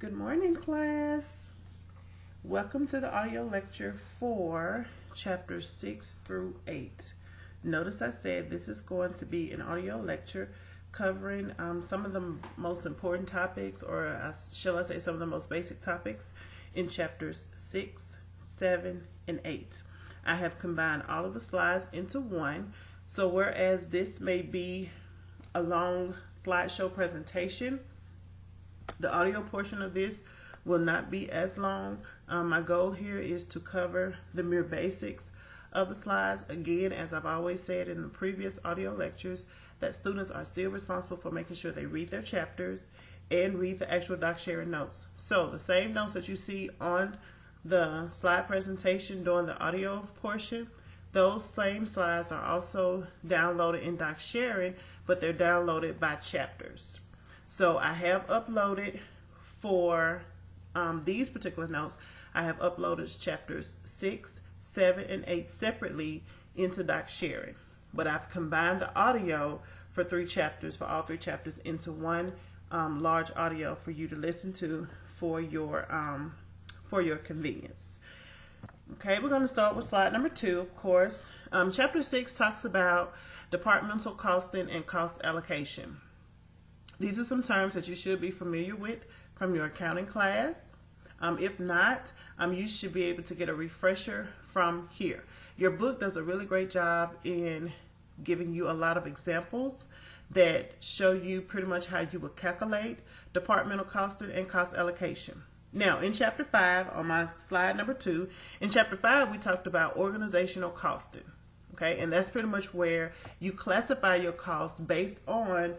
Good morning, class. Welcome to the audio lecture for chapters 6 through 8. Notice I said this is going to be an audio lecture covering some of the most important topics, or shall I say some of the most basic topics in chapters 6, 7, and 8. I have combined all of the slides into one, so whereas this may be a long slideshow presentation, the audio portion of this will not be as long. My goal here is to cover the mere basics of the slides. Again, as I've always said in the previous audio lectures, that students are still responsible for making sure they read their chapters and read the actual doc sharing notes. So the same notes that you see on the slide presentation during the audio portion, those same slides are also downloaded in doc sharing, but they're downloaded by chapters. So I have uploaded for these particular notes, I have uploaded chapters 6, 7, and 8 separately into doc sharing. But I've combined the audio for all three chapters into one large audio for you to listen to for your convenience. Okay, we're going to start with slide number 2, of course. Chapter 6 talks about departmental costing and cost allocation. These are some terms that you should be familiar with from your accounting class. If not, you should be able to get a refresher from here. Your book does a really great job in giving you a lot of examples that show you pretty much how you would calculate departmental costing and cost allocation. Now, in chapter 5, on my slide number 2, in chapter 5, we talked about organizational costing. Okay, and that's pretty much where you classify your costs based on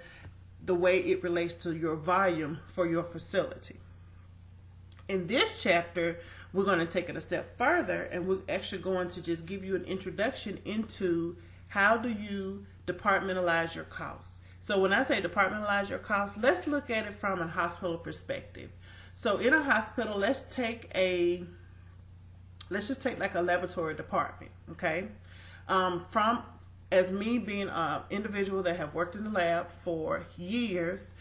the way it relates to your volume for your facility. In this chapter, we're going to take it a step further, and we're actually going to just give you an introduction into how do you departmentalize your costs. So when I say departmentalize your costs, let's look at it from a hospital perspective. So in a hospital, let's just take like a laboratory department, okay? As me being an individual that have worked in the lab for years,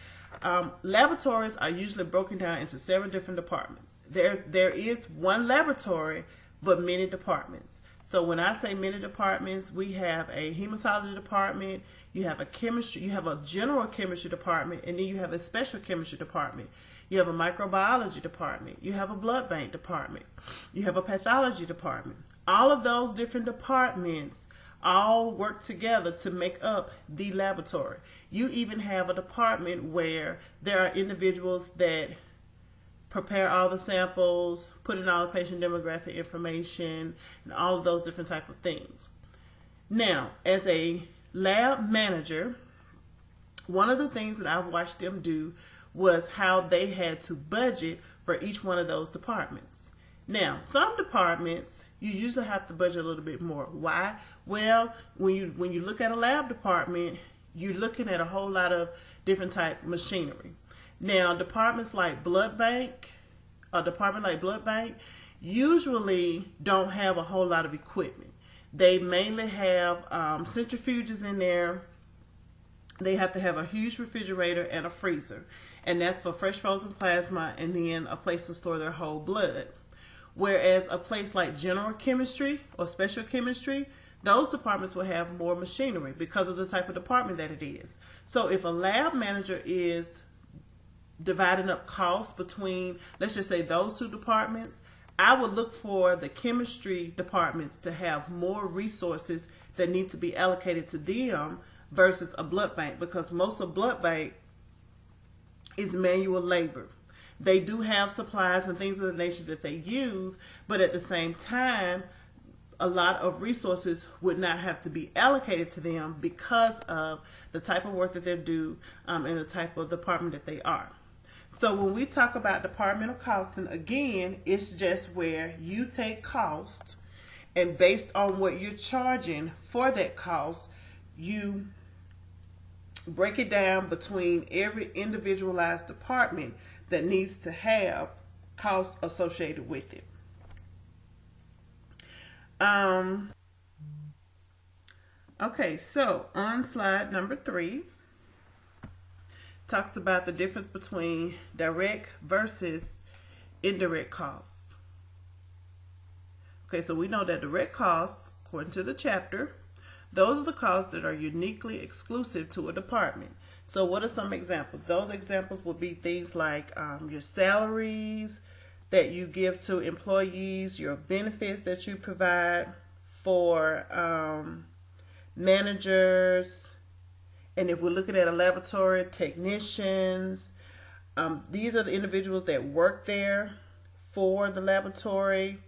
laboratories are usually broken down into several different departments. There is one laboratory, but many departments. So when I say many departments, we have a hematology department, you have a general chemistry department, and then you have a special chemistry department. You have a microbiology department, you have a blood bank department, you have a pathology department. All of those different departments all work together to make up the laboratory. You even have a department where there are individuals that prepare all the samples, put in all the patient demographic information, and all of those different type of things. Now, as a lab manager, one of the things that I've watched them do was how they had to budget for each one of those departments. Now, some departments you usually have to budget a little bit more. Why? Well, when you look at a lab department, you're looking at a whole lot of different type of machinery. Now, department like blood bank usually don't have a whole lot of equipment. They mainly have centrifuges in there. They have to have a huge refrigerator and a freezer, and that's for fresh frozen plasma, and then a place to store their whole blood. Whereas a place like general chemistry or special chemistry, those departments will have more machinery because of the type of department that it is. So if a lab manager is dividing up costs between, let's just say, those two departments, I would look for the chemistry departments to have more resources that need to be allocated to them versus a blood bank, because most of blood bank is manual labor. They do have supplies and things of the nature that they use, but at the same time, a lot of resources would not have to be allocated to them because of the type of work that they do and the type of department that they are. So when we talk about departmental costing, again, it's just where you take cost, and based on what you're charging for that cost, you break it down between every individualized department that needs to have costs associated with it. Okay, so on slide number 3, talks about the difference between direct versus indirect costs. Okay, so we know that direct costs, according to the chapter, those are the costs that are uniquely exclusive to a department. So what are some examples? Those examples would be things like your salaries that you give to employees, your benefits that you provide for managers, and if we're looking at a laboratory, technicians. These are the individuals that work there for the laboratory.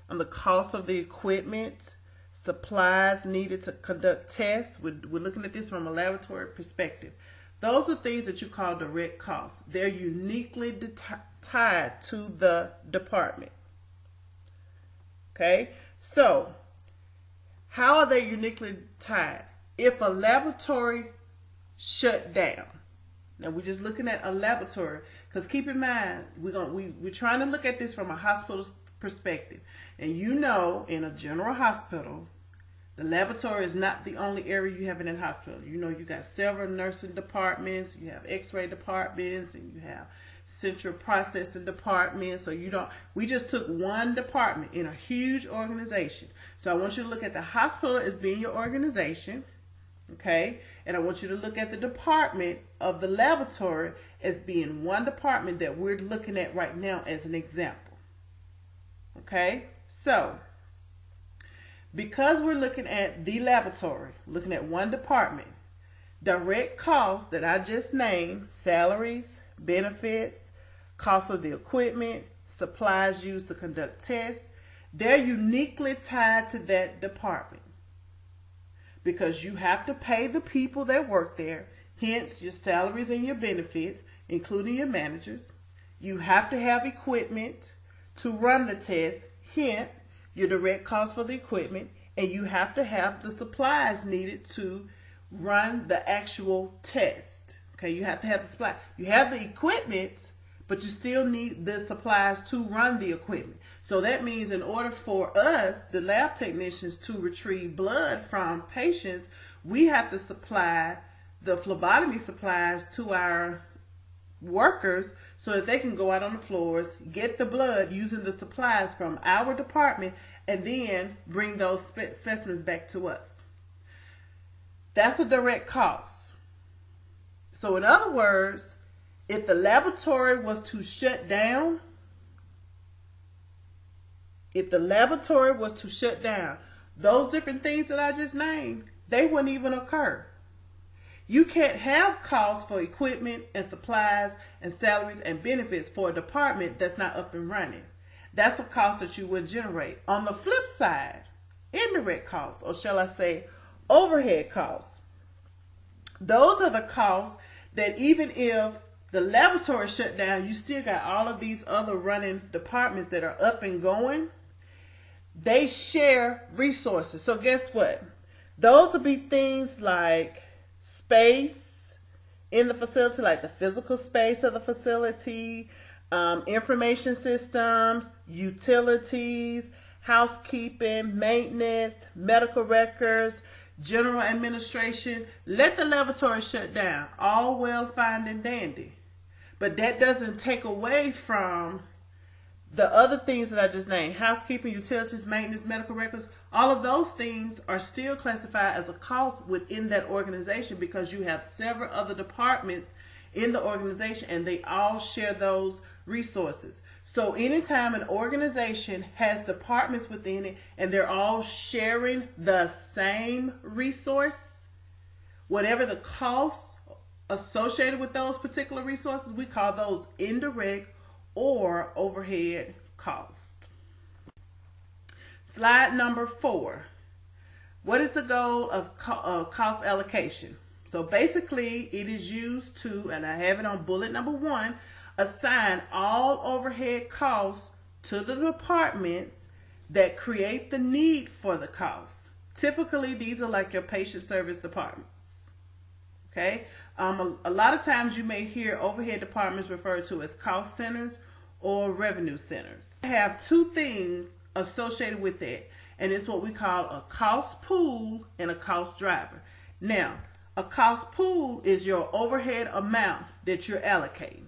The cost of the equipment, supplies needed to conduct tests. We're looking at this from a laboratory perspective. Those are things that you call direct costs. They're uniquely tied to the department. Okay, so how are they uniquely tied? If a laboratory shut down, now we're just looking at a laboratory, because keep in mind we're trying to look at this from a hospital's perspective, and you know, in a general hospital, the laboratory is not the only area you have in a hospital. You know, you got several nursing departments, you have x-ray departments, and you have central processing departments. So we just took one department in a huge organization. So I want you to look at the hospital as being your organization, okay? And I want you to look at the department of the laboratory as being one department that we're looking at right now as an example, okay? So because we're looking at the laboratory, looking at one department, direct costs that I just named, salaries, benefits, cost of the equipment, supplies used to conduct tests, they're uniquely tied to that department because you have to pay the people that work there, hence your salaries and your benefits, including your managers. You have to have equipment to run the test, hence your direct cost for the equipment, and you have to have the supplies needed to run the actual test. Okay, you have to have the supply. You have the equipment, but you still need the supplies to run the equipment. So that means in order for us, the lab technicians, to retrieve blood from patients, we have to supply the phlebotomy supplies to our workers so that they can go out on the floors, get the blood using the supplies from our department, and then bring those specimens back to us. That's a direct cost. So in other words, if the laboratory was to shut down, those different things that I just named, they wouldn't even occur. You can't have costs for equipment and supplies and salaries and benefits for a department that's not up and running. That's a cost that you would generate. On the flip side, indirect costs, or shall I say overhead costs, those are the costs that even if the laboratory shut down, you still got all of these other running departments that are up and going. They share resources. So guess what? Those will be things like space in the facility, like the physical space of the facility, information systems, utilities, housekeeping, maintenance, medical records, general administration. Let the laboratory shut down. All well, fine, and dandy. But that doesn't take away from the other things that I just named: housekeeping, utilities, maintenance, medical records. All of those things are still classified as a cost within that organization because you have several other departments in the organization and they all share those resources. So anytime an organization has departments within it and they're all sharing the same resource, whatever the costs associated with those particular resources, we call those indirect or overhead cost. Slide number 4. What is the goal of cost allocation? So basically it is used to, and I have it on bullet number 1, assign all overhead costs to the departments that create the need for the cost. Typically these are like your patient service departments. Okay, a lot of times you may hear overhead departments referred to as cost centers or revenue centers. I have two things associated with that, and it's what we call a cost pool and a cost driver. Now, A cost pool is your overhead amount that you're allocating.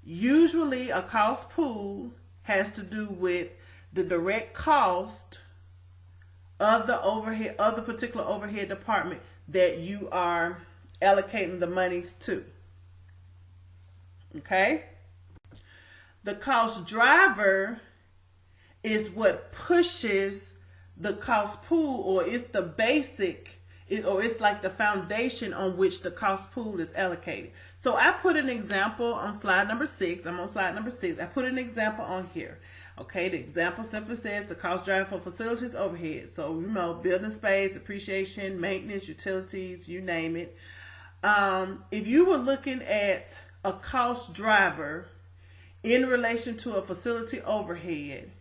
Usually a cost pool has to do with the direct cost of the overhead of the particular overhead department that you are allocating the monies to. Okay? The cost driver is what pushes the cost pool, or it's the basic, or it's like the foundation on which the cost pool is allocated. So I put an example on slide number 6. I'm on slide number 6. I put an example on here. Okay, the example simply says the cost driver for facilities overhead. So, building space, depreciation, maintenance, utilities, you name it. If you were looking at a cost driver in relation to a facility overhead,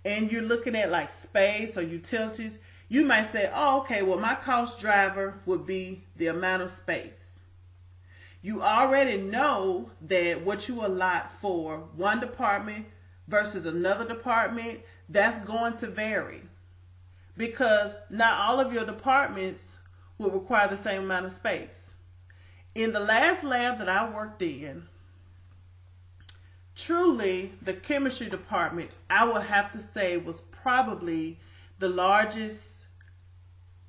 and you're looking at like space or utilities, you might say, oh, okay, well, my cost driver would be the amount of space. You already know that what you allot for one department versus another department, that's going to vary, because not all of your departments will require the same amount of space. In the last lab that I worked in, truly the chemistry department, I would have to say, was probably the largest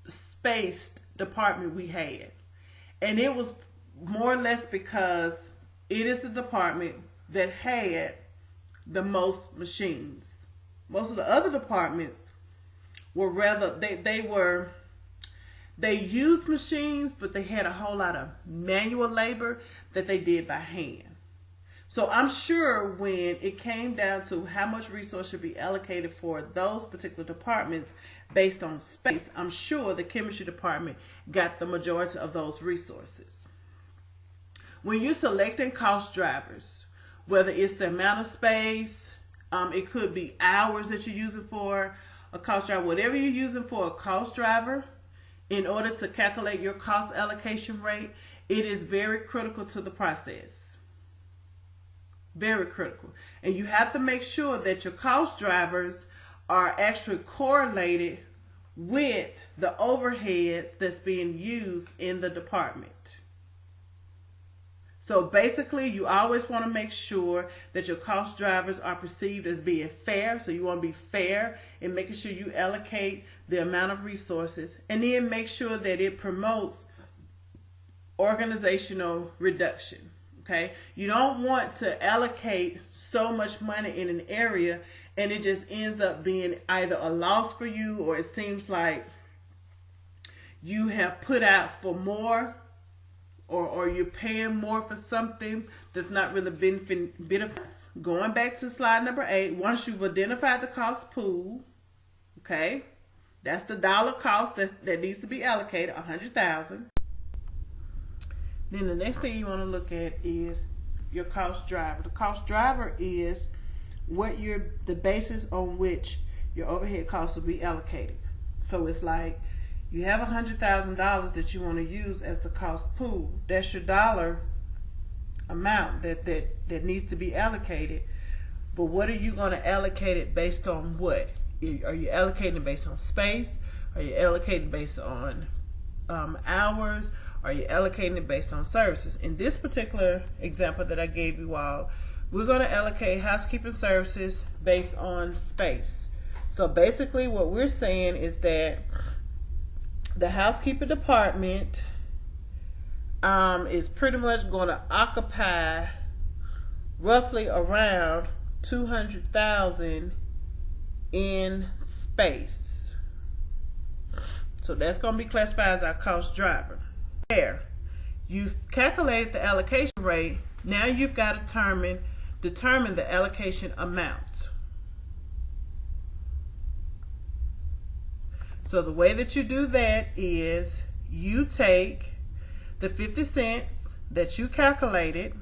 spaced department we had. And it was more or less because it is the department that had the most machines. Most of the other departments were rather, they used machines, but they had a whole lot of manual labor that they did by hand. So I'm sure when it came down to how much resource should be allocated for those particular departments based on space, I'm sure the chemistry department got the majority of those resources. When you're selecting cost drivers, whether it's the amount of space, it could be hours that you're using for a cost driver, whatever you're using for a cost driver, in order to calculate your cost allocation rate, it is very critical to the process. Very critical. And you have to make sure that your cost drivers are actually correlated with the overheads that's being used in the department. So basically, you always want to make sure that your cost drivers are perceived as being fair. So you want to be fair in making sure you allocate the amount of resources, and then make sure that it promotes organizational reduction. Okay, you don't want to allocate so much money in an area and it just ends up being either a loss for you, or it seems like you have put out for more, or you're paying more for something that's not really benefiting. Going back to slide number 8, once you've identified the cost pool, okay, that's the dollar cost that needs to be allocated, $100,000. Then the next thing you want to look at is your cost driver. The cost driver is the basis on which your overhead costs will be allocated. So it's like you have $100,000 that you want to use as the cost pool. That's your dollar amount that needs to be allocated. But what are you going to allocate it based on what? Are you allocating it based on space? Are you allocating based on hours? Are you allocating it based on services? In this particular example that I gave you all, we're going to allocate housekeeping services based on space. So basically what we're saying is that the housekeeping department is pretty much going to occupy roughly around $200,000 in space. So that's going to be classified as our cost driver. There, you've calculated the allocation rate. Now you've got to determine the allocation amount. So the way that you do that is you take the 50 cents that you calculated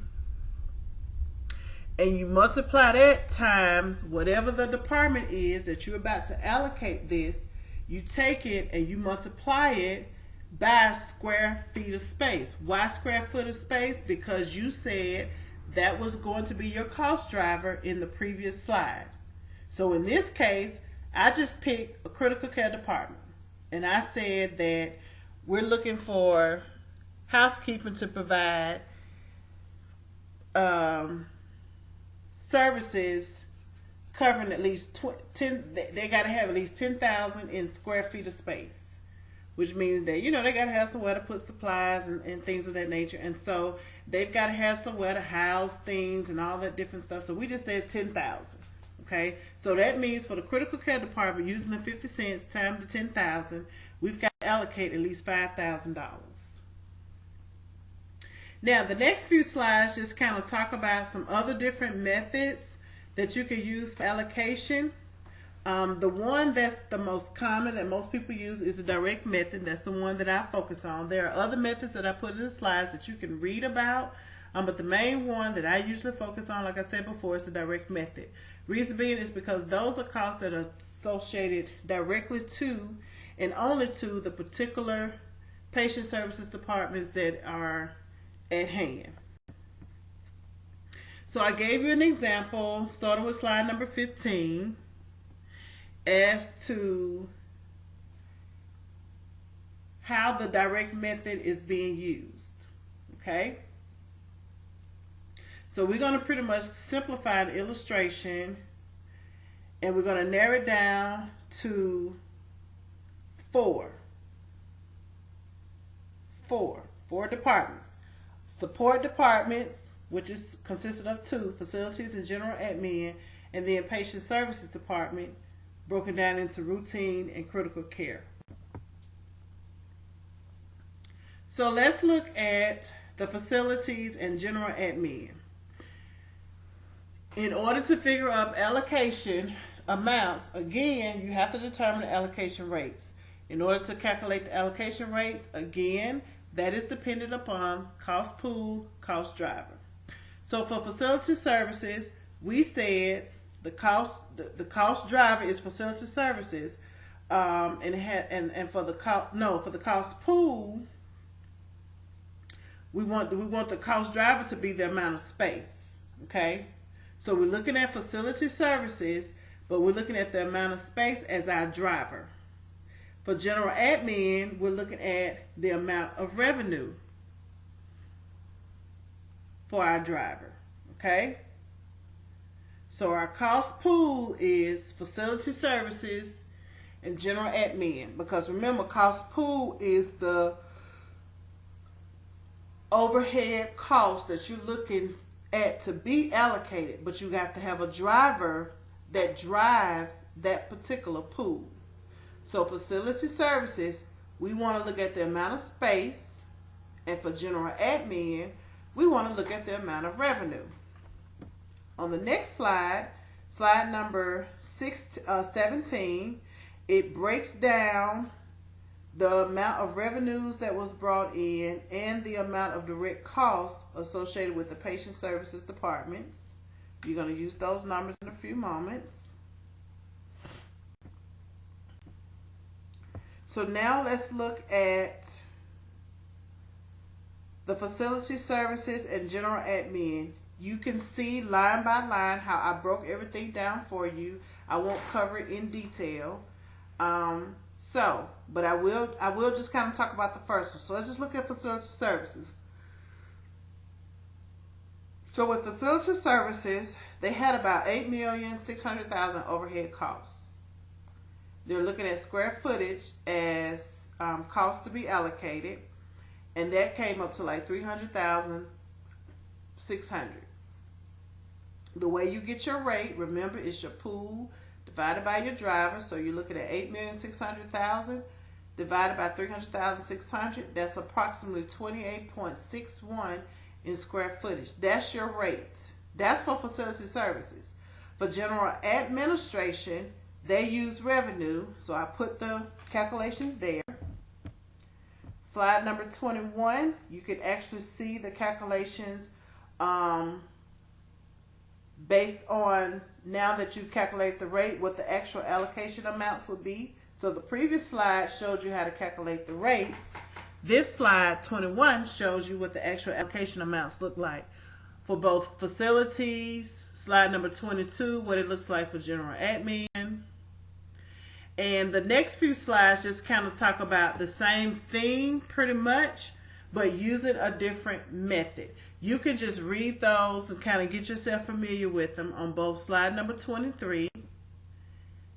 and you multiply that times whatever the department is that you're about to allocate this. You take it and you multiply it by square feet of space. Why square foot of space? Because you said that was going to be your cost driver in the previous slide. So in this case, I just picked a critical care department. And I said that we're looking for housekeeping to provide services covering at least 10. They got to have at least 10,000 in square feet of space, which means that they got to have somewhere to put supplies and things of that nature. And so they've got to have somewhere to house things and all that different stuff. So we just said 10,000. Okay, so that means for the critical care department, using the 50 cents times the 10,000, we've got to allocate at least $5,000. Now, the next few slides just kind of talk about some other different methods that you can use for allocation. The one that's the most common that most people use is the direct method. That's the one that I focus on. There are other methods that I put in the slides that you can read about, but the main one that I usually focus on, like I said before, is the direct method. Reason being is because those are costs that are associated directly to and only to the particular patient services departments that are at hand. So I gave you an example, starting with slide number 15, as to how the direct method is being used. Okay? So we're going to pretty much simplify the illustration, and we're going to narrow it down to four departments. Support departments, which is consisted of 2, facilities and general admin, and then patient services department, broken down into routine and critical care. So let's look at the facilities and general admin. In order to figure out allocation amounts, again, you have to determine the allocation rates. In order to calculate the allocation rates, again, that is dependent upon cost pool, cost driver. So for facility services, we said the cost driver is facility services, and for the cost pool, we want the cost driver to be the amount of space. Okay, so we're looking at facility services, but we're looking at the amount of space as our driver. For general admin, we're looking at the amount of revenue for our driver. Okay? So our cost pool is facility services and general admin. Because remember, cost pool is the overhead cost that you're looking at to be allocated, but you got to have a driver that drives that particular pool. So facility services, we want to look at the amount of space, and for general admin, we want to look at the amount of revenue. On the next slide, slide number 17, it breaks down the amount of revenues that was brought in and the amount of direct costs associated with the patient services departments. You're going to use those numbers in a few moments. So now let's look at the facility services and general admin. You can see line by line how I broke everything down for you. I won't cover it in detail. But I will just kind of talk about the first one. So let's just look at facility services. So with facility services, they had about $8,600,000 overhead costs. They're looking at square footage as cost to be allocated, and that came up to like $300,600. The way you get your rate, remember, is your pool divided by your driver. So you're looking at $8,600,000 divided by $300,600. That's approximately 28.61 in square footage. That's your rate. That's for facility services. For general administration, they use revenue, so I put the calculations there. Slide number 21, you could actually see the calculations based on, now that you've calculated the rate, what the actual allocation amounts would be. So the previous slide showed you how to calculate the rates. This slide 21 shows you what the actual allocation amounts look like for both facilities. Slide number 22, what it looks like for general admin. And the next few slides just kind of talk about the same thing pretty much, but using a different method. You can just read those and kind of get yourself familiar with them on both slide number 23,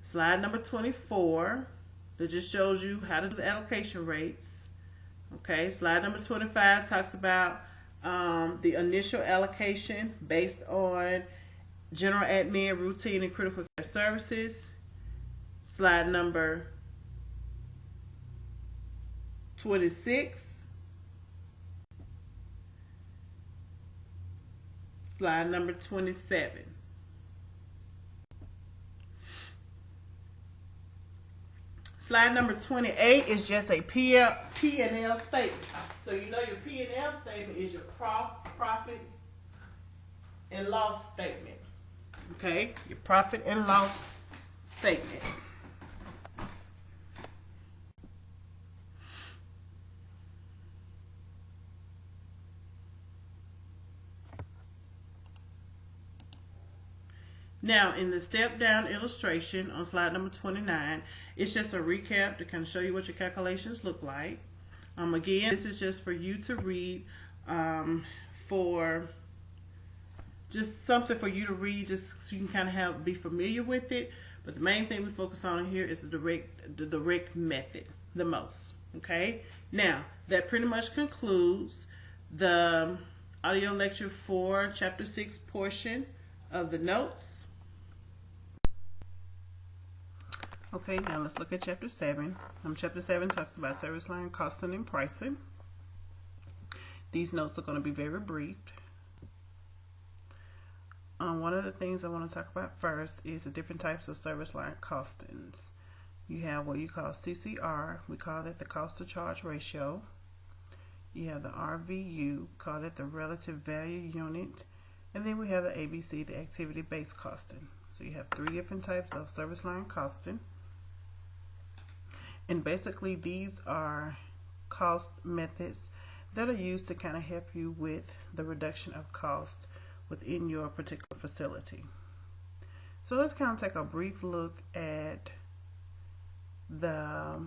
slide number 24, that just shows you how to do the allocation rates. Okay, slide number 25 talks about the initial allocation based on general admin, routine, and critical care services. Slide number 26. Slide number 27. Slide number 28 is just a P&L statement. So you know your P&L statement is your profit and loss statement. Okay, your profit and loss statement. Now, in the step down illustration on slide number 29, it's just a recap to kind of show you what your calculations look like. Again, this is just for you to read, for just something for you to read, just so you can kind of be familiar with it. But the main thing we focus on here is the direct method the most. Okay. Now, that pretty much concludes the audio lecture 4, chapter 6 portion of the notes. Okay, now let's look at chapter 7. Chapter 7 talks about service line costing and pricing. These notes are going to be very brief. One of the things I want to talk about first is the different types of service line costings. You have what you call CCR. We call that the cost to charge ratio. You have the RVU, call that the relative value unit. And then we have the ABC, the activity based costing. So you have 3 different types of service line costing. And basically these are cost methods that are used to kind of help you with the reduction of cost within your particular facility. So let's kind of take a brief look at the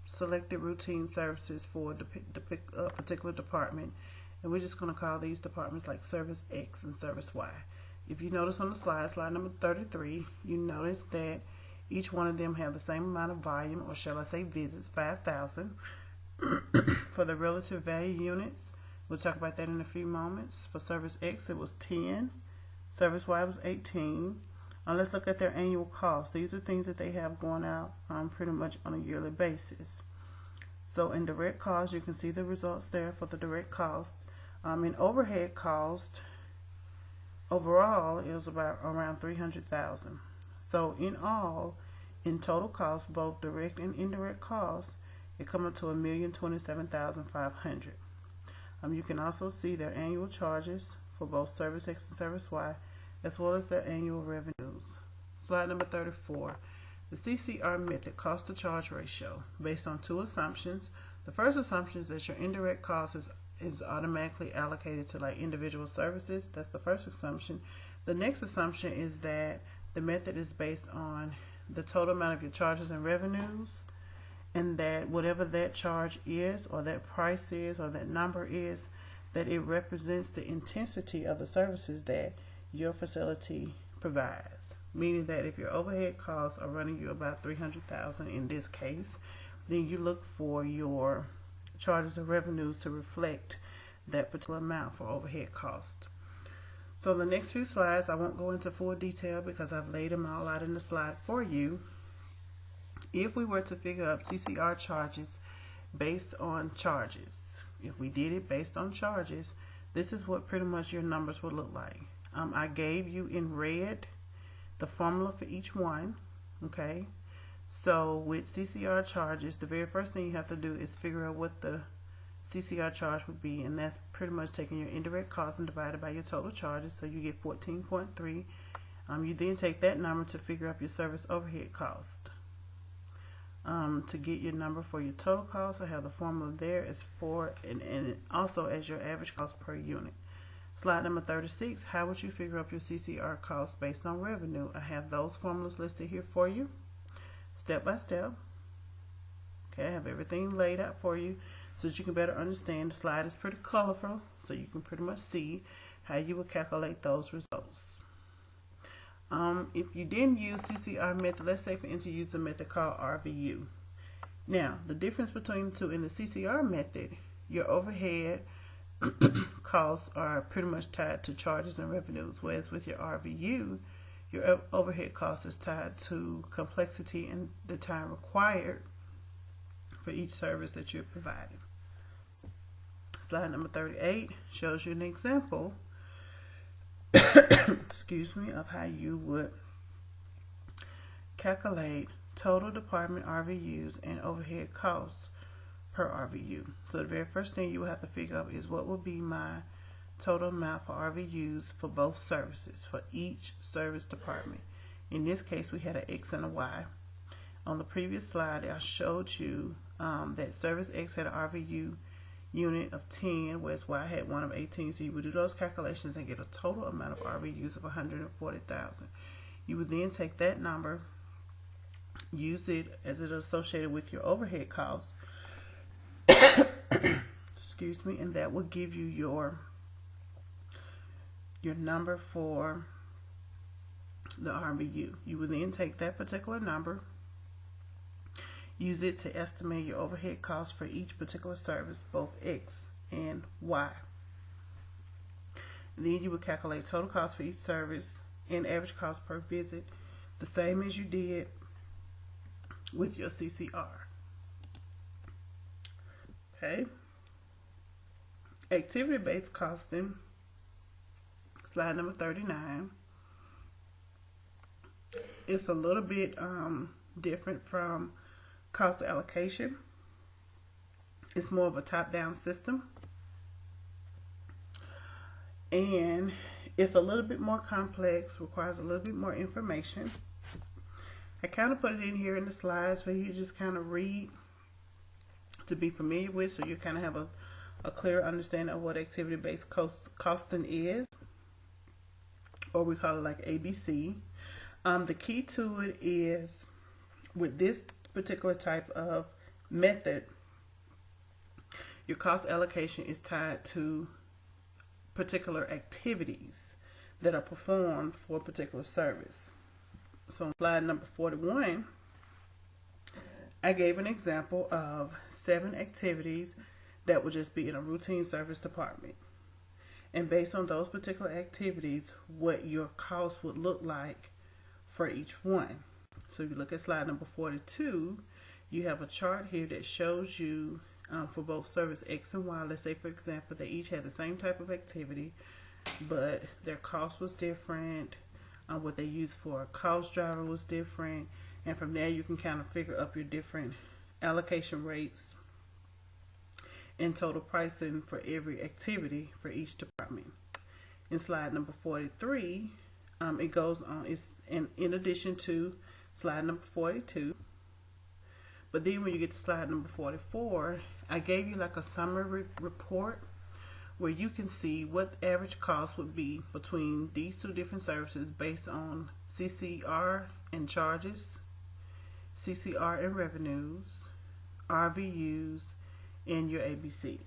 selected routine services for the particular department. And we're just going to call these departments like Service X and Service Y. If you notice on the slide number 33, you notice that each one of them have the same amount of volume, or shall I say visits, 5,000. For the relative value units, we'll talk about that in a few moments. For Service X, it was 10. Service Y was 18. Let's look at their annual costs. These are things that they have going out pretty much on a yearly basis. So in direct costs, you can see the results there for the direct cost. In overhead cost, overall, it was about around 300,000. So in all, in total costs, both direct and indirect costs, it comes up to $1,027,500. You can also see their annual charges for both Service X and Service Y, as well as their annual revenues. Slide number 34. The CCR method, cost to charge ratio, based on 2 assumptions. The first assumption is that your indirect cost is automatically allocated to like individual services. That's the first assumption. The next assumption is that the method is based on the total amount of your charges and revenues, and that whatever that charge is, or that price is, or that number is, that it represents the intensity of the services that your facility provides. Meaning that if your overhead costs are running you about $300,000 in this case, then you look for your charges and revenues to reflect that particular amount for overhead cost. So the next few slides, I won't go into full detail because I've laid them all out in the slide for you. If we were to figure out CCR charges based on charges, if we did it based on charges, this is what pretty much your numbers would look like. I gave you in red the formula for each one. Okay, so with CCR charges, the very first thing you have to do is figure out what the CCR charge would be, and that's pretty much taking your indirect costs and divided by your total charges, so you get 14.3. You then take that number to figure out your service overhead cost. To get your number for your total cost, I have the formula there is 4, and also as your average cost per unit. Slide number 36, how would you figure out your CCR cost based on revenue? I have those formulas listed here for you. step by step. Okay, I have everything laid out for you so that you can better understand. The slide is pretty colorful, so you can pretty much see how you would calculate those results. If you didn't use CCR method, let's say for instance you use a method called RVU. Now, the difference between the two, in the CCR method, your overhead costs are pretty much tied to charges and revenues, whereas with your RVU, your overhead cost is tied to complexity and the time required for each service that you're providing. Slide number 38 shows you an example excuse me, of how you would calculate total department RVUs and overhead costs per RVU. So the very first thing you will have to figure out is what will be my total amount for RVUs for both services, for each service department. In this case, we had an X and a Y. On the previous slide, I showed you that service X had an RVU unit of 10, whereas Y had one of 18. So you would do those calculations and get a total amount of RVUs of 140,000. You would then take that number, use it as it is associated with your overhead costs, excuse me, and that will give you your number for the RVU. You will then take that particular number, use it to estimate your overhead costs for each particular service, both X and Y. And then you will calculate total cost for each service and average cost per visit, the same as you did with your CCR. Okay. Activity-based costing, slide number 39. It's a little bit different from cost allocation. It's more of a top-down system, and it's a little bit more complex, requires a little bit more information. I kind of put it in here in the slides where you just kind of read to be familiar with, so you kind of have a clear understanding of what activity-based costing is, or we call it like ABC. The key to it is, with this particular type of method, your cost allocation is tied to particular activities that are performed for a particular service. So on slide number 41, I gave an example of 7 activities that would just be in a routine service department. And based on those particular activities, what your cost would look like for each one. So if you look at slide number 42, you have a chart here that shows you for both service X and Y. Let's say, for example, they each had the same type of activity, but their cost was different. What they used for a cost driver was different. And from there, you can kind of figure up your different allocation rates and total pricing for every activity for each department. In slide number 43, it goes on, it's in addition to slide number 42. But then when you get to slide number 44, I gave you like a summary report where you can see what the average cost would be between these two different services based on CCR and charges, CCR and revenues, RVUs, and your ABCs.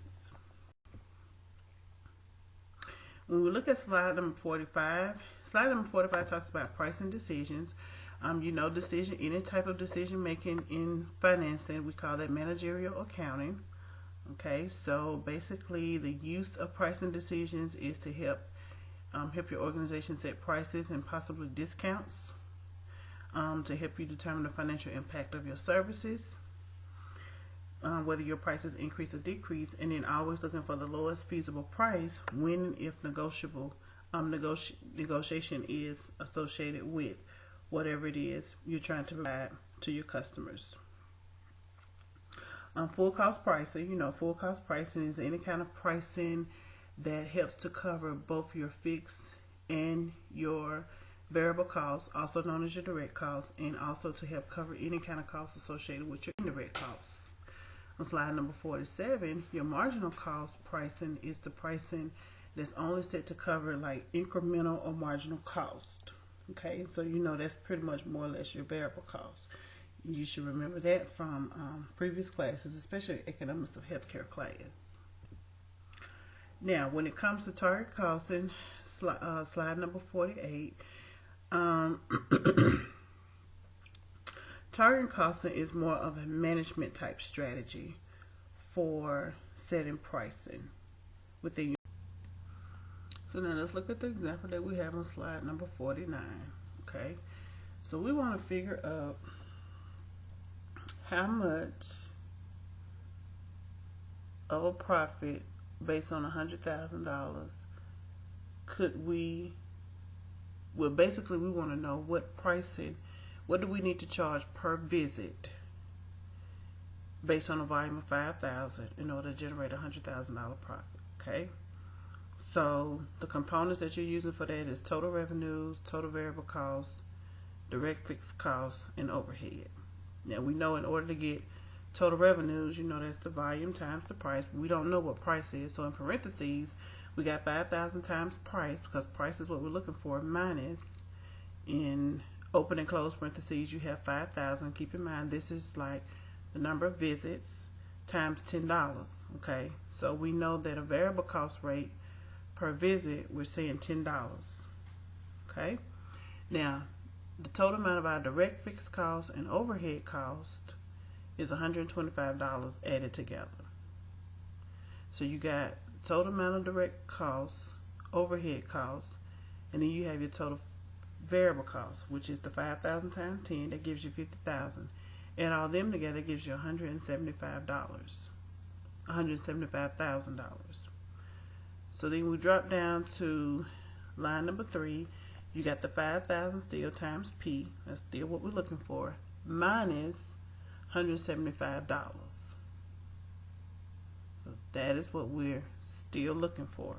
When we look at slide number 45, slide number 45 talks about pricing decisions. Any type of decision making in financing, we call that managerial accounting. Okay, so basically the use of pricing decisions is to help your organization set prices and possibly discounts, to help you determine the financial impact of your services, whether your prices increase or decrease, and then always looking for the lowest feasible price when and if negotiable. Negotiation is associated with whatever it is you're trying to provide to your customers. Full cost pricing, full cost pricing is any kind of pricing that helps to cover both your fixed and your variable costs, also known as your direct costs, and also to help cover any kind of costs associated with your indirect costs. On slide number 47, your marginal cost pricing is the pricing that's only set to cover like incremental or marginal cost. Okay, so that's pretty much more or less your variable cost. You should remember that from previous classes, especially economics of healthcare class. Now, when it comes to target costing, slide number 48, target costing is more of a management type strategy for setting pricing within. So now let's look at the example that we have on slide number 49. Okay, so we want to figure out how much of a profit based on $100,000 could we, well, basically we want to know what pricing, what do we need to charge per visit based on a volume of 5,000 in order to generate a $100,000 profit. Okay, so the components that you're using for that is total revenues, total variable costs, direct fixed costs, and overhead. Now we know in order to get total revenues, you know that's the volume times the price. We don't know what price is, so in parentheses we got 5,000 times price, because price is what we're looking for, minus, in open and close parentheses you have 5,000. Keep in mind this is like the number of visits times $10. Okay, so we know that a variable cost rate per visit, we're saying $10. Okay, now the total amount of our direct fixed costs and overhead cost is $125 added together. So you got total amount of direct costs, overhead costs, and then you have your total variable costs, which is the 5,000 times 10, that gives you 50,000. Add all them together gives you $175,000. So then we drop down to line number 3. You got the 5,000 still times P, that's still what we're looking for, minus $175. That is what we're still looking for.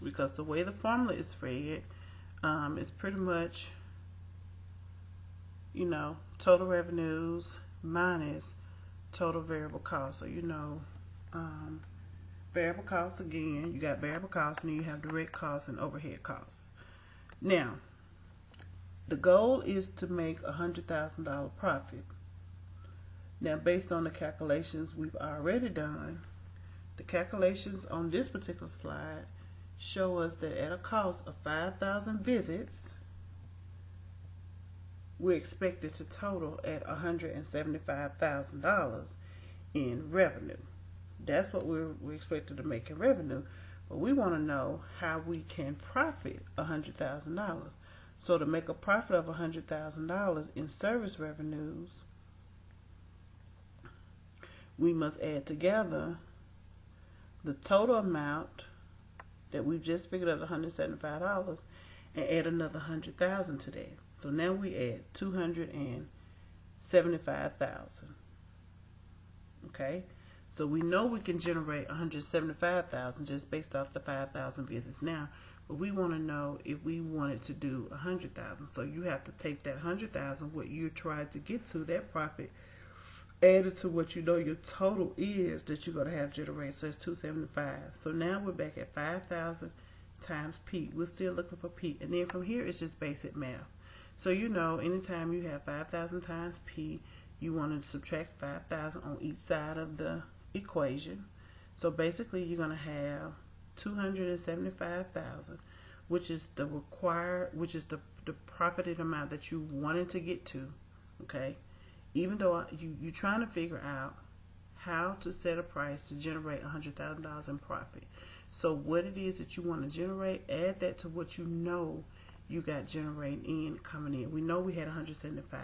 Because the way the formula is read, it's pretty much, you know, total revenues minus total variable costs. So you know, variable costs again, you got variable costs, and then you have direct costs and overhead costs. Now, the goal is to make a $100,000 profit. Now, based on the calculations we've already done, the calculations on this particular slide show us that at a cost of 5,000 visits, we're expected to total at $175,000 in revenue. That's what we're expected to make in revenue. But we want to know how we can profit $100,000. So to make a profit of $100,000 in service revenues, we must add together the total amount that we've just figured out, $175, and add another $100,000 to that. So now we add $275,000. Okay, so we know we can generate $175,000 just based off the 5,000 visits now. But we want to know if we wanted to do $100,000. So you have to take that $100,000, what you're trying to get to, that profit, add it to what you know your total is that you're going to have generated. So it's $275. So now we're back at 5,000 times P. We're still looking for P. And then from here, it's just basic math. So you know, anytime you have 5,000 times P, you want to subtract 5,000 on each side of the equation. So basically, you're going to have $275,000, which is the the profited amount that you wanted to get to. Okay, even though you're trying to figure out how to set a price to generate $100,000 in profit. So what it is that you want to generate, add that to what you know you got generating in coming in. We know we had 175,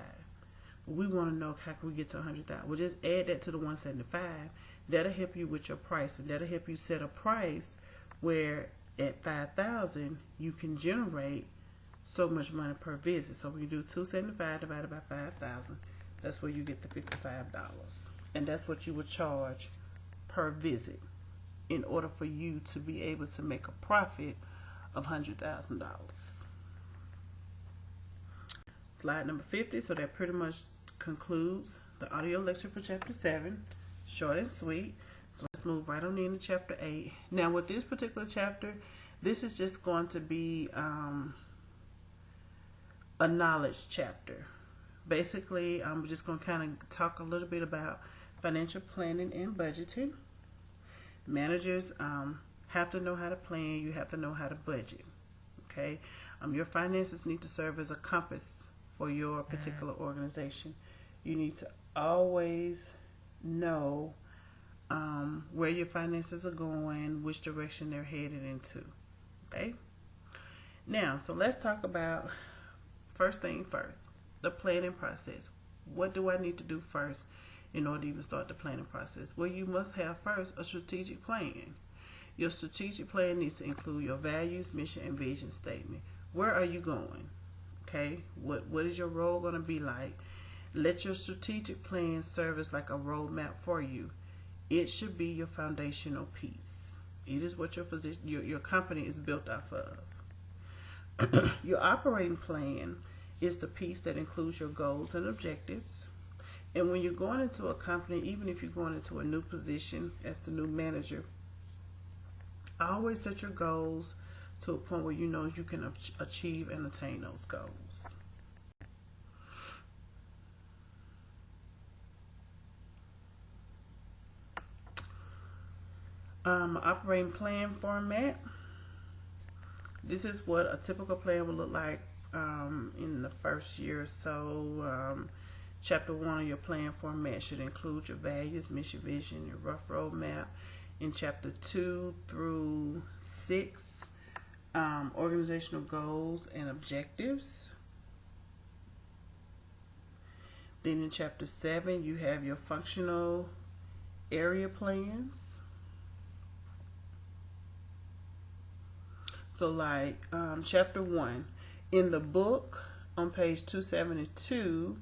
but we want to know how can we get to 100,000. We'll just add that to the 175. That'll help you with your price, and that'll help you set a price where at 5,000 you can generate so much money per visit. So when you do 275 divided by 5,000, that's where you get the $55, and that's what you would charge per visit in order for you to be able to make a profit of $100,000. Slide number 50. So that pretty much concludes the audio lecture for chapter 7. Short and sweet. So let's move right on into chapter 8. Now with this particular chapter, this is just going to be a knowledge chapter. Basically, we're just going to kind of talk a little bit about financial planning and budgeting. Managers have to know how to plan. You have to know how to budget. Okay, your finances need to serve as a compass for your particular organization. You need to always know where your finances are going, which direction they're headed into. Okay. Now, so let's talk about first thing first, the planning process. What do I need to do first in order to even start the planning process? Well, you must have first a strategic plan. Your strategic plan needs to include your values, mission, and vision statement. Where are you going? Okay, what is your role going to be like? Let your strategic plan serve as like a roadmap for you. It should be your foundational piece. It is what your company is built off of. Your operating plan is the piece that includes your goals and objectives. And when you're going into a company, even if you're going into a new position as the new manager, always set your goals to a point where you know you can achieve and attain those goals. Operating plan format. This is what a typical plan would look like in the first year or so. Chapter 1 of your plan format should include your values, mission, vision, your rough roadmap. In chapter 2 through 6, organizational goals and objectives. Then in chapter 7, you have your functional area plans. So like chapter 1, in the book on page 272,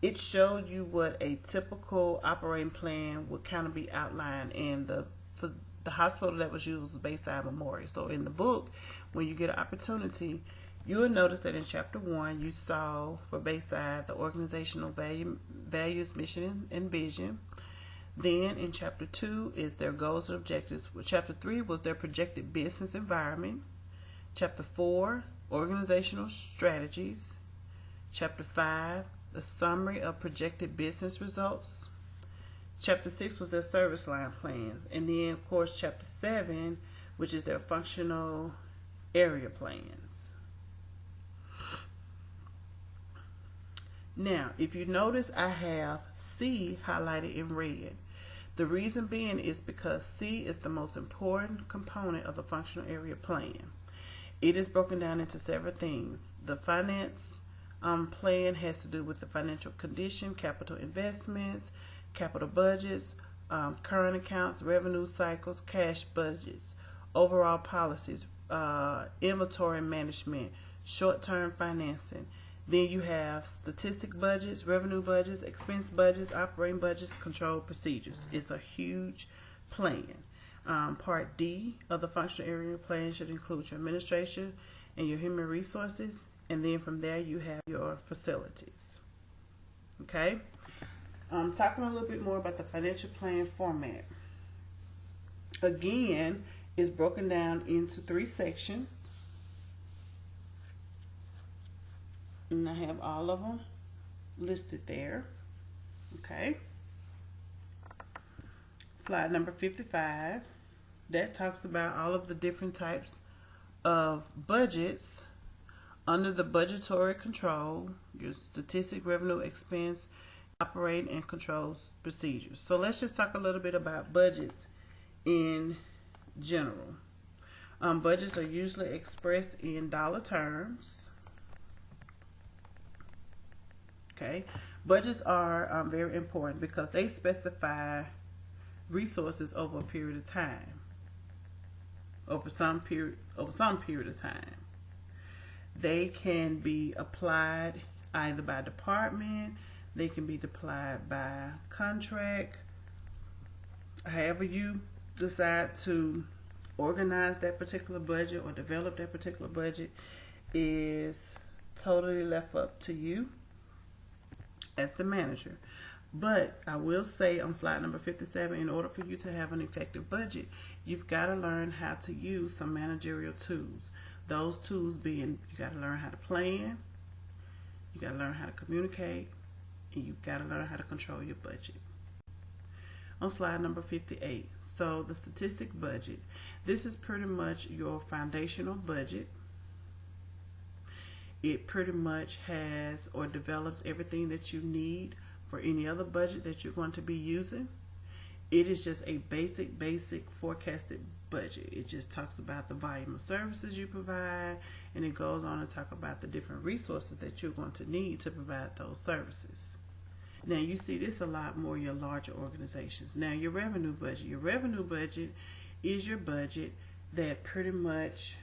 it showed you what a typical operating plan would kind of be outlined, and for the hospital that was used was Bayside Memorial. So in the book, when you get an opportunity, you will notice that in chapter 1, you saw for Bayside the organizational values, mission, and vision. Then in chapter 2 is their goals and objectives. Chapter 3 was their projected business environment. Chapter 4, organizational strategies. Chapter 5, the summary of projected business results. Chapter 6 was their service line plans. And then, of course, chapter 7, which is their functional area plans. Now, if you notice, I have C highlighted in red. The reason being is because C is the most important component of the functional area plan. It is broken down into several things. The finance plan has to do with the financial condition, capital investments, capital budgets, current accounts, revenue cycles, cash budgets, overall policies, inventory management, short-term financing. Then you have statistic budgets, revenue budgets, expense budgets, operating budgets, control procedures. It's a huge plan. Part D of the functional area plan should include your administration and your human resources, and then from there you have your facilities. Okay? Talking a little bit more about the financial plan format. Again, it's broken down into 3 sections, and I have all of them listed there. Okay? Slide number 55. That talks about all of the different types of budgets under the budgetary control, your statistic, revenue, expense, operating, and control procedures. So let's just talk a little bit about budgets in general. Budgets are usually expressed in dollar terms. Okay, budgets are very important because they specify resources over a period of time. Over some period of time. They can be applied either by department, they can be applied by contract. However you decide to organize that particular budget or develop that particular budget is totally left up to you as the manager. But I will say on slide number 57, in order for you to have an effective budget, you've got to learn how to use some managerial tools. Those tools being, you got to learn how to plan, you got to learn how to communicate, and you've got to learn how to control your budget. On slide number 58, so the statistic budget. This is pretty much your foundational budget. It pretty much has or develops everything that you need for any other budget that you're going to be using. It is just a basic forecasted budget. It just talks about the volume of services you provide, and it goes on to talk about the different resources that you're going to need to provide those services. Now, you see this a lot more in your larger organizations. Now, your revenue budget. Your revenue budget is your budget that pretty much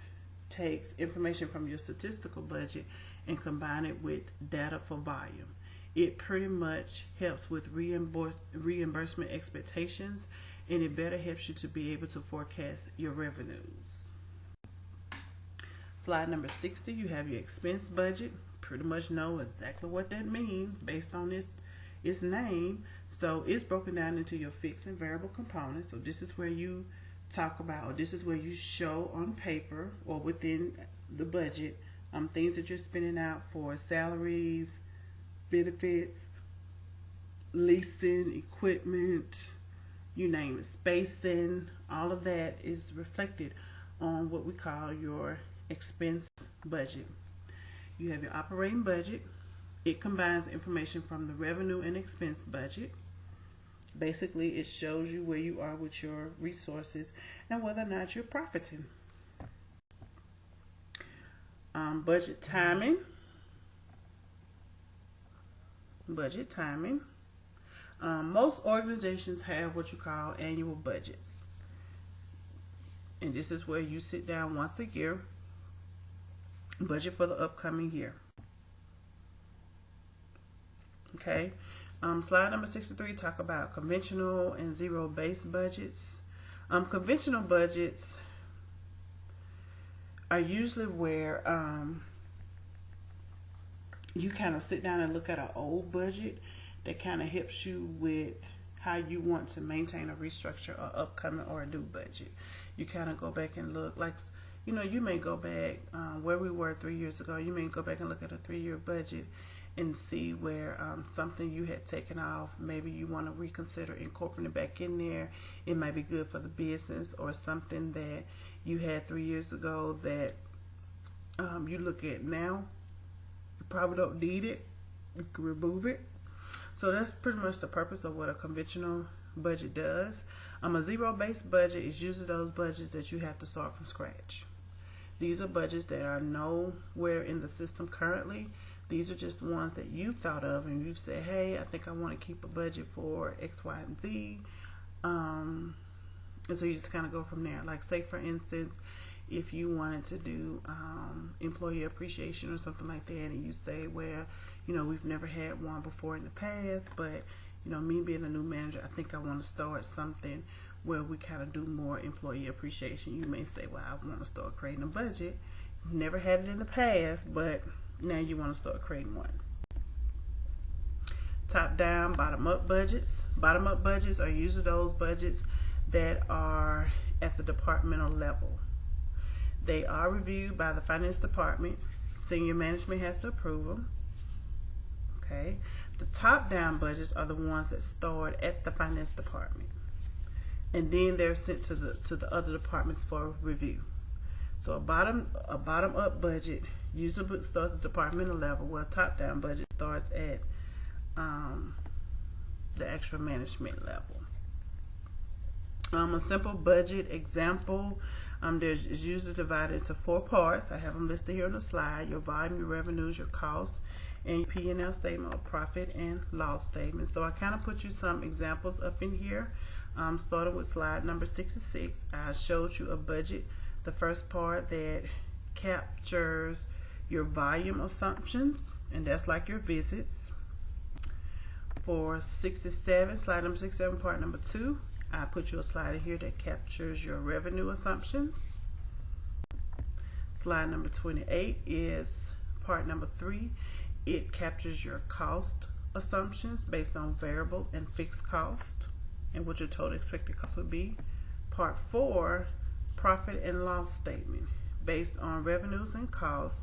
takes information from your statistical budget and combine it with data for volume. It pretty much helps with reimbursement expectations, and it better helps you to be able to forecast your revenues. Slide number 60, you have your expense budget. Pretty much know exactly what that means based on its name. So it's broken down into your fixed and variable components. So this is where you talk about, or this is where you show on paper or within the budget things that you're spending out for salaries, benefits, leasing, equipment, you name it, spacing. All of that is reflected on what we call your expense budget. You have your operating budget. It combines information from the revenue and expense budget. Basically, it shows you where you are with your resources and whether or not you're profiting. Budget timing. Budget timing. Most organizations have what you call annual budgets. And this is where you sit down once a year, budget for the upcoming year. Okay. Slide number 63, talk about conventional and zero-based budgets. Conventional budgets are usually where you kind of sit down and look at an old budget that kind of helps you with how you want to maintain or restructure an upcoming or a new budget. You kind of go back and look, like, you know, you may go back where we were 3 years ago. You may go back and look at a 3-year budget and see where something you had taken off, maybe you want to reconsider incorporating it back in there. It might be good for the business, or something that you had 3 years ago that you look at now, you probably don't need it. You can remove it. So that's pretty much the purpose of what a conventional budget does. A zero-based budget is usually those budgets that you have to start from scratch. These are budgets that are nowhere in the system currently. These are just ones that you thought of and you've said, hey, I think I want to keep a budget for X, Y, and Z. And so you just kind of go from there. Like, say, for instance, if you wanted to do employee appreciation or something like that, and you say, well, you know, we've never had one before in the past, but, you know, me being the new manager, I think I want to start something where we kind of do more employee appreciation. You may say, well, I want to start creating a budget. You've never had it in the past, but now you want to start creating one. Top down, bottom up budgets. Bottom up budgets are usually those budgets that are at the departmental level. They are reviewed by the finance department. Senior management has to approve them. Okay. The top down budgets are the ones that start at the finance department, and then they're sent to the other departments for review. So a bottom up budget usually starts at departmental level, while top down budget starts at the actual management level. A simple budget example, is usually divided into 4 parts. I have them listed here on the slide: your volume, your revenues, your cost, and your P&L statement, or profit and loss statement. So I kind of put you some examples up in here. Starting with slide number 66, I showed you a budget, the first part that captures your volume assumptions, and that's like your visits. For 67, slide number 67, part number 2, I put you a slide in here that captures your revenue assumptions. Slide number 28 is part number 3. It captures your cost assumptions based on variable and fixed cost and what your total expected cost would be. Part 4, profit and loss statement based on revenues and costs,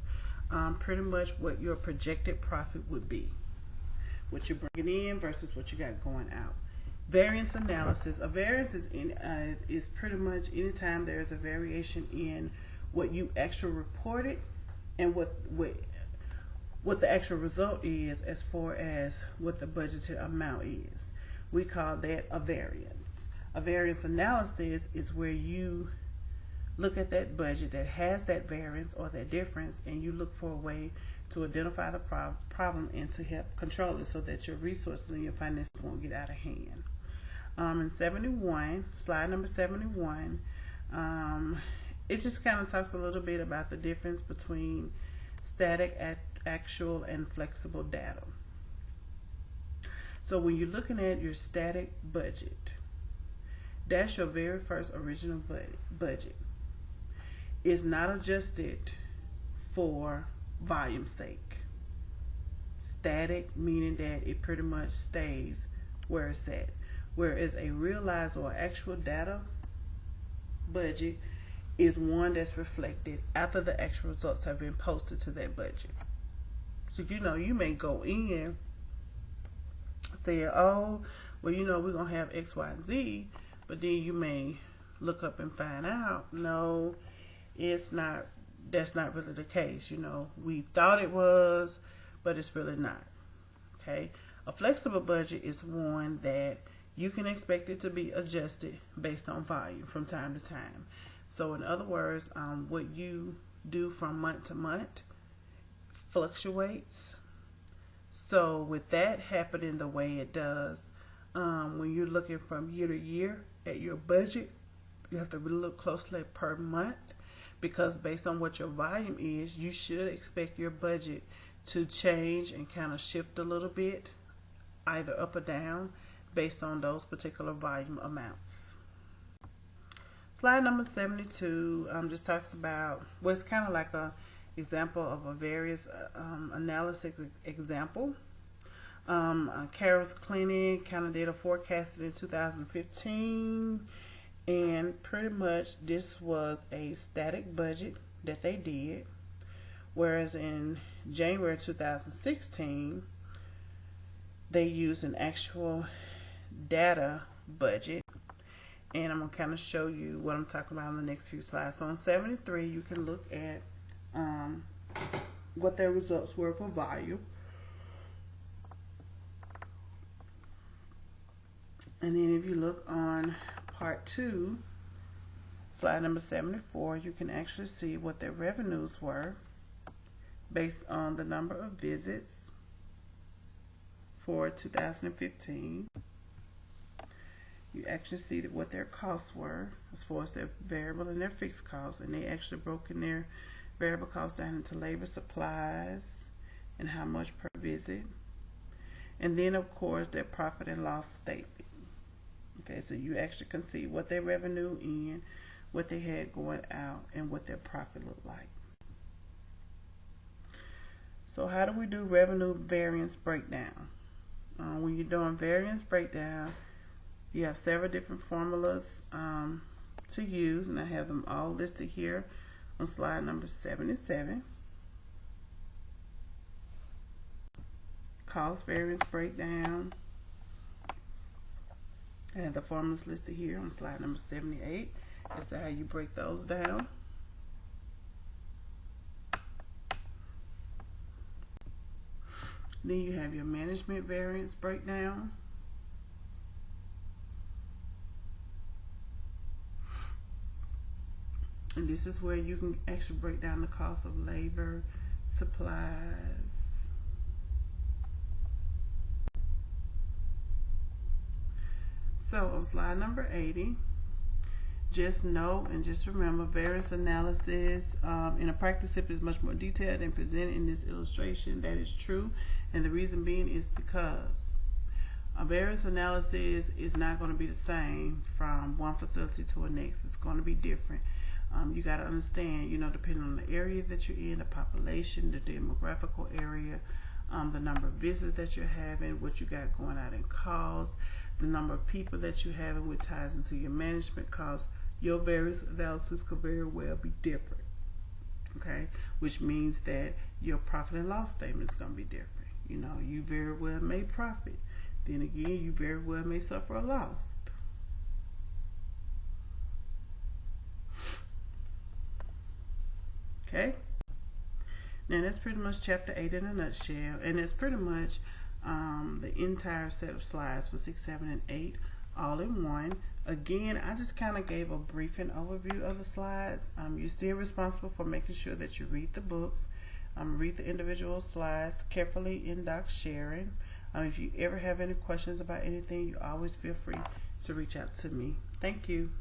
pretty much what your projected profit would be. what you're bringing in versus what you got going out. Variance analysis. A variance is pretty much anytime there's a variation in what you actually reported and what the actual result is as far as what the budgeted amount is. We call that a variance. A variance analysis is where you look at that budget that has that variance or that difference, and you look for a way to identify the problem and to help control it so that your resources and your finances won't get out of hand. In 71, slide number 71, it just kind of talks a little bit about the difference between static, actual, and flexible data. So when you're looking at your static budget, that's your very first original budget. It's not adjusted for volume's sake. Static meaning that it pretty much stays where it's at. Whereas a realized or actual data budget is one that's reflected after the actual results have been posted to that budget. So you may go in saying, oh, well, we're going to have X, Y, and Z, but then you may look up and find out, no, that's not really the case. We thought it was, but it's really not. Okay? A flexible budget is one that you can expect it to be adjusted based on volume from time to time. So in other words, what you do from month to month fluctuates. So with that happening the way it does, when you're looking from year to year at your budget, you have to really look closely per month, because based on what your volume is, you should expect your budget to change and kind of shift a little bit, either up or down, based on those particular volume amounts. Slide number 72 just talks about, well, it's kind of like a example of a various analysis example. Carol's Clinic kind of did a forecasting in 2015, and pretty much this was a static budget that they did, whereas in January 2016 they used an actual data budget, and I'm going to kind of show you what I'm talking about in the next few slides. So on 73 you can look at what their results were for volume, and then if you look on part 2, slide number 74, you can actually see what their revenues were based on the number of visits for 2015. You actually see what their costs were as far as their variable and their fixed costs, and they actually broke in their variable costs down into labor, supplies, and how much per visit, and then of course their profit and loss statement. Okay, so you actually can see what their revenue in, what they had going out, and what their profit looked like. So how do we do revenue variance breakdown? When you're doing variance breakdown, you have several different formulas to use, and I have them all listed here on slide number 77. Cost variance breakdown, and the formulas listed here on slide number 78 as to how you break those down. Then you have your management variance breakdown. And this is where you can actually break down the cost of labor, supplies. So on slide number 80, just know and just remember, variance analysis in a practice tip is much more detailed than presented in this illustration. That is true, and the reason being is because a variance analysis is not going to be the same from one facility to the next. It's going to be different. You got to understand, depending on the area that you're in, the population, the demographical area, the number of visits that you're having, what you got going out in costs, the number of people that you're having, which ties into your management costs. Your variance analysis could very well be different, okay? Which means that your profit and loss statement is going to be different. You very well may profit. Then again, you very well may suffer a loss. Okay? Now that's pretty much chapter 8 in a nutshell, and it's pretty much the entire set of slides for 6, 7, and 8 all in one. Again, I just kind of gave a briefing overview of the slides. You're still responsible for making sure that you read the books, read the individual slides carefully in doc sharing. If you ever have any questions about anything, you always feel free to reach out to me. Thank you.